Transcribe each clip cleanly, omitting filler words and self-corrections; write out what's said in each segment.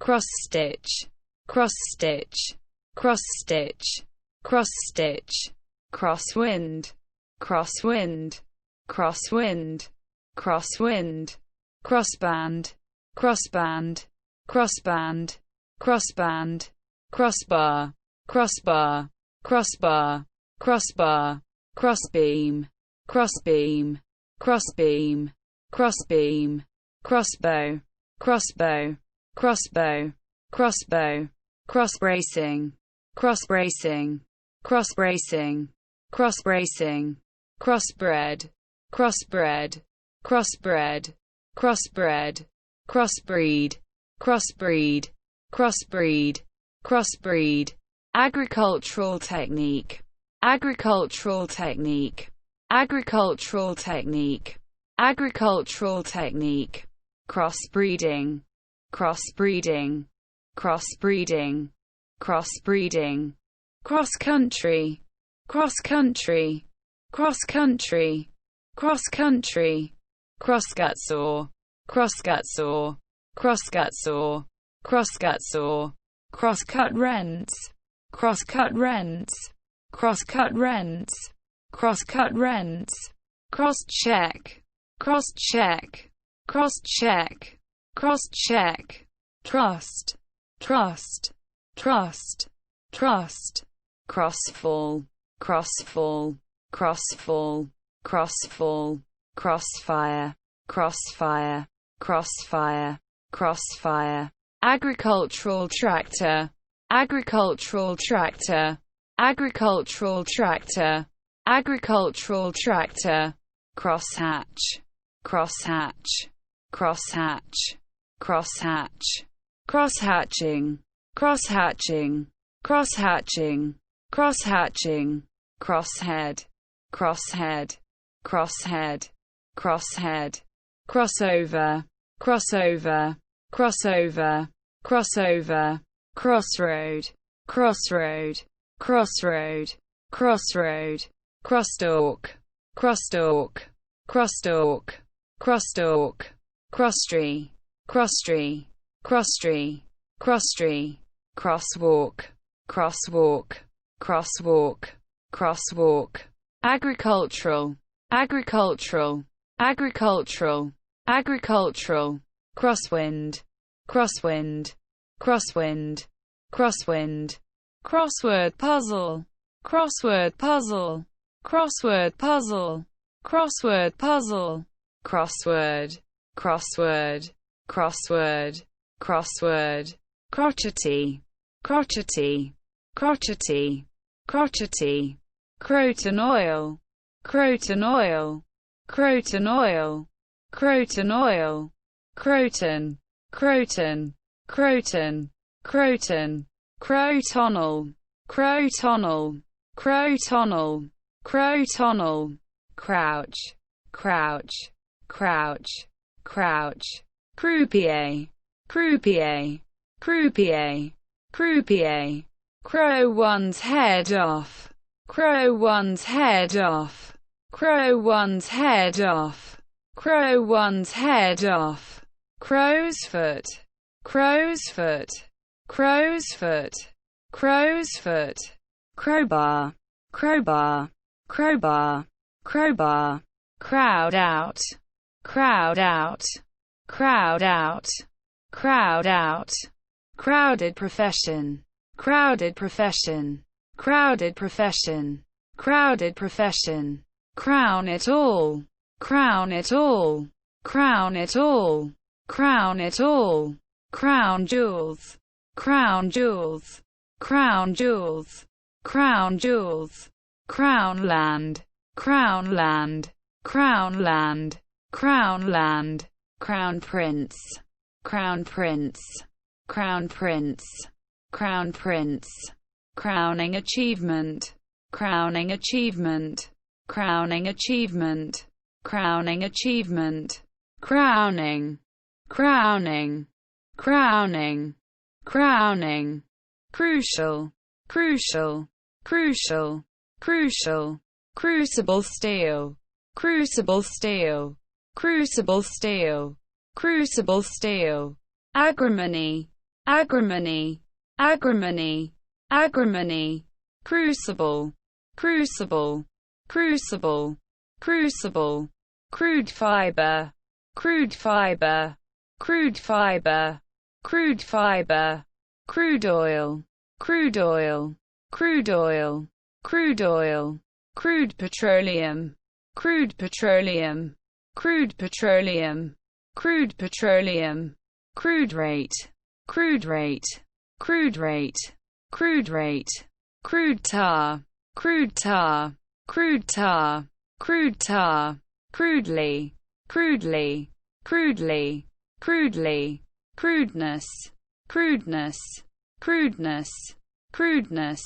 cross stitch, cross stitch, cross stitch, cross stitch, crosswind, crosswind, crosswind, crosswind, crossband, crossband, crossband, crossband, crossbar, crossbar, crossbar, crossbar, crossbeam, crossbeam, crossbeam, crossbeam, crossbow, crossbow, crossbow, crossbow, cross-bracing, cross-bracing, cross-bracing, cross-bracing, crossbred, crossbred, crossbred, crossbred, crossbreed, crossbreed, crossbreed, crossbreed, agricultural technique, agricultural technique, agricultural technique, agricultural technique, crossbreeding, crossbreeding, crossbreeding, crossbreeding, cross-country, cross-country, cross-country, cross-country, crossgut-saw, crossgut-saw, crossgut-saw, crossgut-saw, cross-cut rents, cross-cut rents, cross-cut rents, cross-cut rents, cross-check, cross-check, cross-check, cross-check, trust, trust, trust, trust, crossfall, crossfall, crossfall, crossfall, crossfire, crossfire, crossfire, crossfire, agricultural tractor, agricultural tractor, agricultural tractor, agricultural tractor, crosshatch, crosshatch, crosshatch, crosshatch, crosshatching, crosshatching, crosshatching, crosshatching, crosshead, crosshead, crosshead, crosshead, crossover, crossover, crossover, crossover, crossroad, crossroad, crossroad, crossroad, crosstalk, crosstalk, crosstalk, crosstalk, crosstree, crosstree, crosstree, crosstree, crosswalk, crosswalk, crosswalk, crosswalk, agricultural, agricultural, agricultural, agricultural, crosswind, crosswind, crosswind, crosswind, crossword puzzle, crossword puzzle, crossword puzzle, crossword puzzle, crossword, crossword, crossword, crossword, crotchety, crotchety, crotchety, crotchety, croton oil, croton oil, croton oil, croton oil, croton, croton, croton, croton, crotonal, crotonal, crotonal, crotonal, crouch, crouch, crouch, crouch, croupier, croupier, croupier, croupier, crow one's head off, crow one's head off, crow one's head off, crow one's head off, crow's foot, crow's foot, crow's foot, crow's foot, crowbar, crowbar, crowbar, crowbar, crowd out, crowd out, crowd out, crowd out, crowded profession, crowded profession, crowded profession, crowded profession, crown it all, crown it all, crown it all, crown it all, crown jewels, crown jewels, crown jewels, crown jewels, crown land, crown land, crown land, crown land, crown prince, crown prince, crown prince, crown prince, crowning achievement, crowning achievement, crowning achievement, crowning achievement, crowning, crowning, crowning, crowning, crucial, crucial, crucial, crucial, crucible steel, crucible steel, crucible steel, crucible steel, agrimony, agrimony, agrimony, agrimony, crucible, crucible, crucible, crucible, crude fiber, crude fiber, crude fiber, crude fiber, crude oil, crude oil, crude oil, crude oil, crude petroleum, crude petroleum, crude petroleum, crude petroleum, crude rate, crude rate, crude rate, crude rate, crude tar, crude tar, crude tar, crude tar, crudely, crudely, crudely, crudely, crudeness, crudeness, crudeness, crudeness,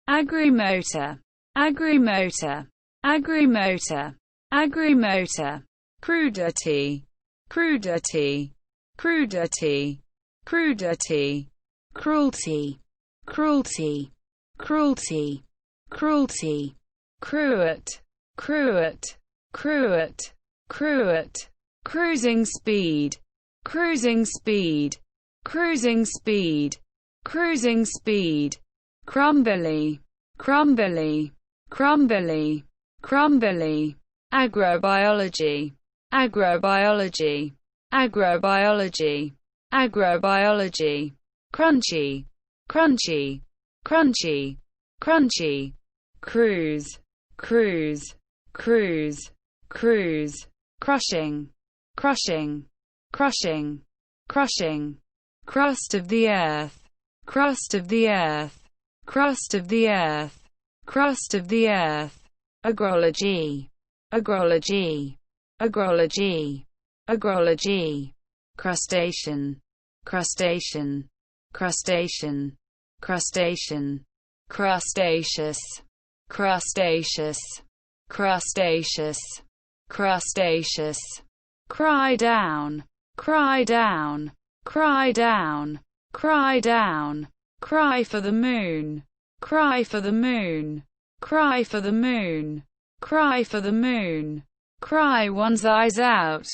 agrimotor, agrimotor, agrimotor, agrimotor, crudity, crudity, crudity, crudity, cruelty, cruelty, cruelty, cruelty, cruet, cruet, cruet, cruet, cruising speed, cruising speed, cruising speed, cruising speed, crumbly, crumbly, crumbly, crumbly, agrobiology, agrobiology, agrobiology, agrobiology, crunchy, crunchy, crunchy, crunchy, cruise, cruise, cruise, cruise, crushing, crushing, crushing, crushing, crust of the earth, crust of the earth, crust of the earth, crust of the earth, agrology, agrology, agrology, agrology, crustacean, crustacean, crustacean, crustacean, crustaceous, crustaceous, crustaceous, crustaceous, cry down, cry down, cry down, cry down, cry for the moon, cry for the moon, cry for the moon, cry for the moon, cry one's eyes out,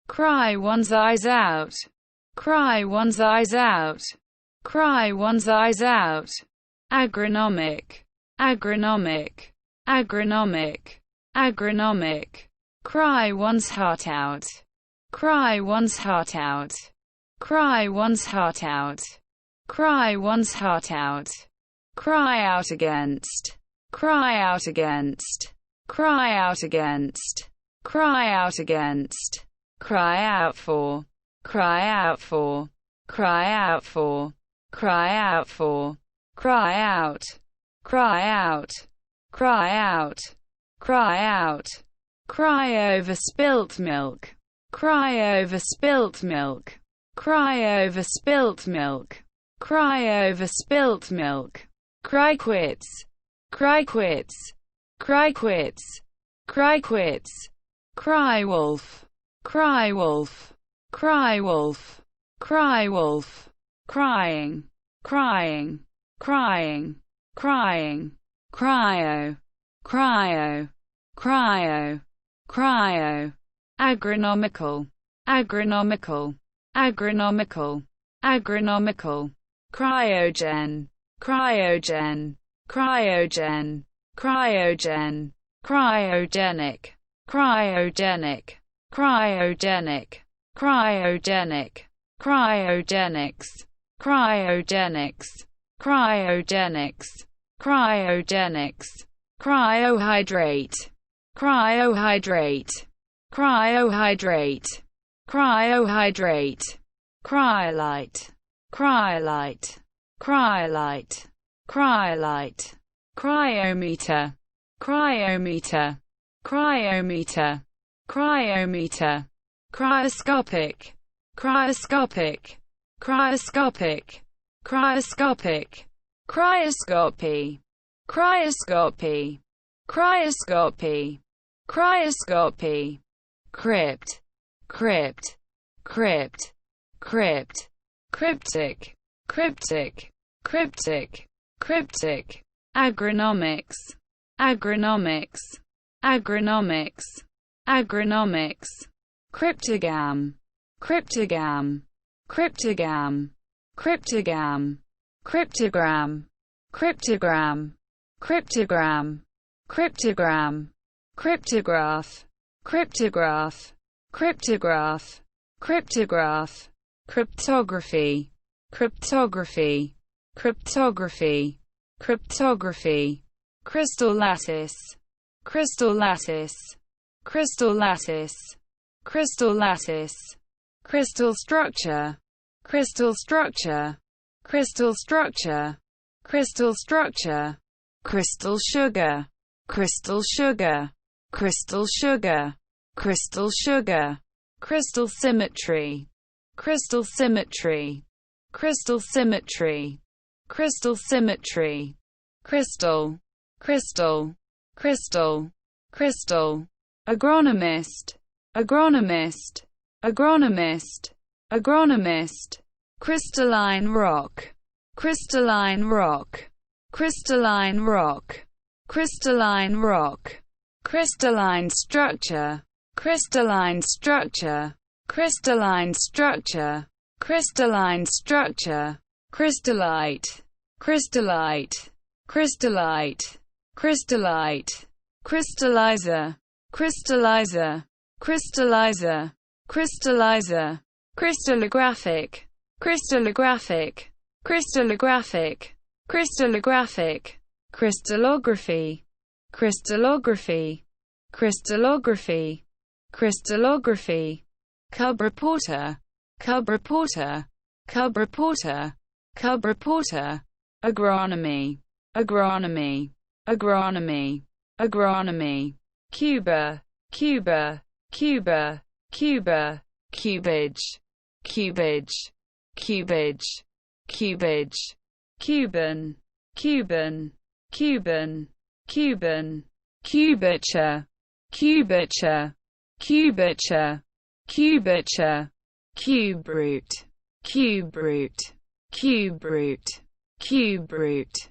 cry one's eyes out, cry one's eyes out, cry one's eyes out, agronomic, agronomic, agronomic, agronomic, cry one's heart out, cry one's heart out, cry one's heart out, cry one's heart out, cry out against, cry out against, cry out against, cry out against, cry out for, cry out for, cry out for, cry out for, cry out, cry out, cry out, cry out, cry over spilt milk, cry over spilt milk, cry over spilt milk, cry over spilt milk, cry quits, cry quits, cry quits, cry quits, cry wolf, cry wolf, cry wolf, cry wolf, crying, crying, crying, crying, cryo, cryo, cryo, cryo, agronomical, agronomical, agronomical, agronomical, cryogen, cryogen, cryogen, cryogen, cryogenic, cryogenic, cryogenic, cryogenic, cryogenics, cryogenics, cryogenics, cryogenics, cryohydrate, cryohydrate, cryohydrate, cryohydrate, cryolite, cryolite, cryolite, cryolite, cryometer, cryometer, cryometer, cryometer, cryoscopic, cryoscopic, cryoscopic, cryoscopic, cryoscopy, cryoscopy, cryoscopy, cryoscopy, crypt, crypt, crypt, crypt, cryptic, cryptic, cryptic, cryptic, agronomics, agronomics, agronomics, agronomics, cryptogam, cryptogam, cryptogam, cryptogram, cryptogram, cryptogram, cryptogram, cryptogram, cryptograph, cryptograph, cryptograph, cryptograph, cryptography, cryptography, cryptography, cryptography, crystal lattice, crystal lattice, crystal lattice, crystal lattice, crystal structure, crystal structure, crystal structure, crystal structure, crystal sugar, crystal sugar, crystal sugar, crystal sugar, crystal symmetry, crystal symmetry, crystal symmetry, crystal symmetry, crystal, crystal, crystal, crystal, agronomist, agronomist, agronomist, agronomist, crystalline rock, crystalline rock, crystalline rock, crystalline rock, crystalline structure, crystalline structure, crystalline structure, crystalline structure, crystallite, crystallite, crystallite, crystallite, crystallizer, crystallizer, crystallizer, crystallizer, crystallographic, crystallographic, crystallographic, crystallographic, crystallography, crystallography, crystallography, crystallography, cub reporter, cub reporter, cub reporter, cub reporter, agronomy, agronomy, agronomy, agronomy, Cuba, Cuba, Cuba, Cuba, cubage, cubage, cubage, cubage, Cuban, Cuban, Cuban, Cuban, cubature, cubature, cubature, cubature, cube root, cube root, cube root, cube root,